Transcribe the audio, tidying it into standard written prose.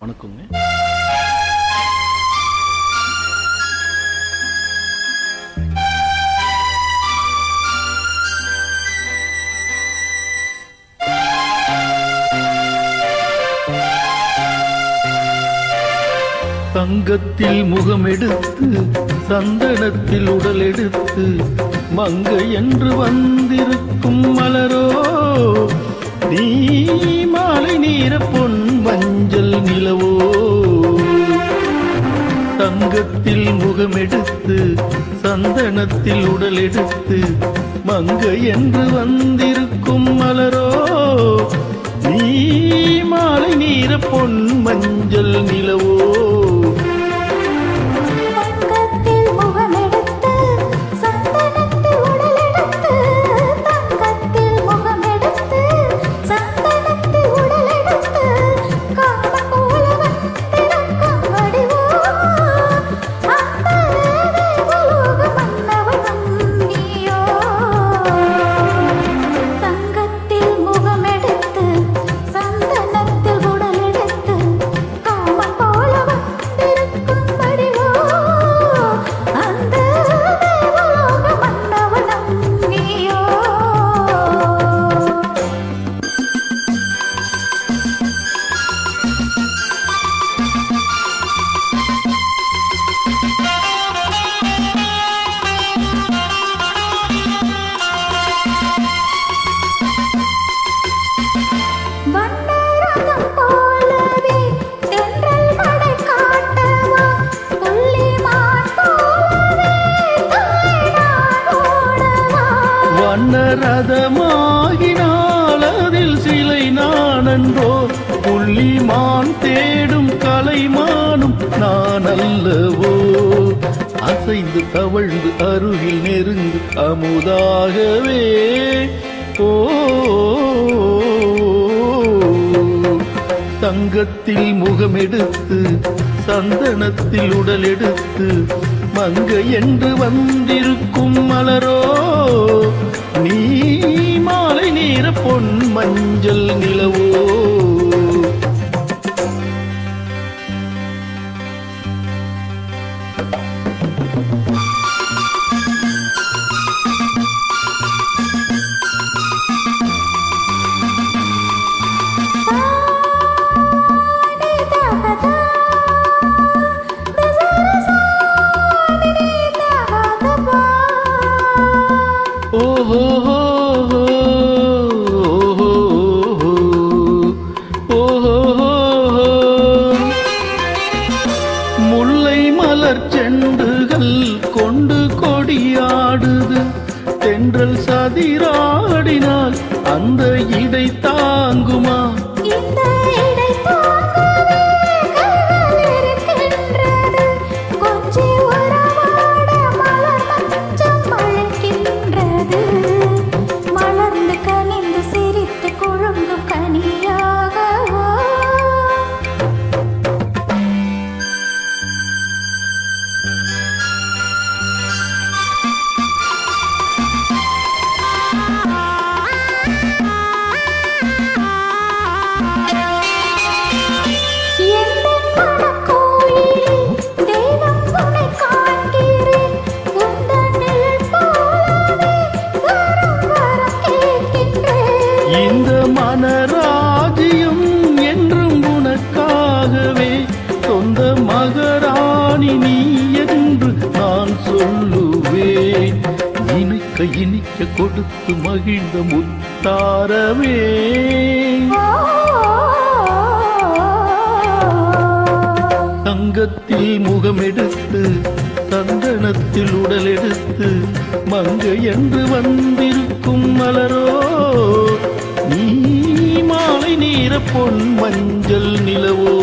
வணக்கங்க. தங்கத்தில் முகமெடுத்து சந்தனத்தில் உடல் எடுத்து மங்கை என்று வந்திருக்கும் மலரோ நீ மாலை நீர பொன் மஞ்சள் நிலவோ. தங்கத்தில் முகமெடுத்து சந்தனத்தில் உடல் எடுத்து மங்கை என்று வந்திருக்கும் மலரோ நீ மாலை நீர பொன் மஞ்சள் நிலவோ. ரதமாகினால் அதில் சிலை நானன்றோ புள்ளிமான் தேடும் கலைமானும் நான் அல்லவோ. அசைந்து தவழ்ந்து அருகில் நெருங்கு அமுதாகவே ஓ. தங்கத்தில் முகமெடுத்து சந்தனத்தில் உடல் எடுத்து மங்கை என்று வந்திருக்கும் மலரோ நீ மாலை நீர பொன் மஞ்சள் நிலவோ. முல்லை மலர் செண்டுகள் கொண்டு கொடியாடுது தென்றல் சதிராடினால் அந்த இடை தாங்குமா. இந்த மனராஜ்யம் என்றும் உனக்காகவே சொந்த மகராணி நீ என்று நான் சொல்லுவேன். இனிக்க இனிக்க கொடுத்து மகிழ்ந்த முத்தாரவே. தங்கத்தில் முகமெடுத்து சந்தனத்தில் உடல் எடுத்து மங்கை என்று வந்திருக்கும் மலரோ நீ மாலை நீர பொன் மஞ்சள் நிலவோ.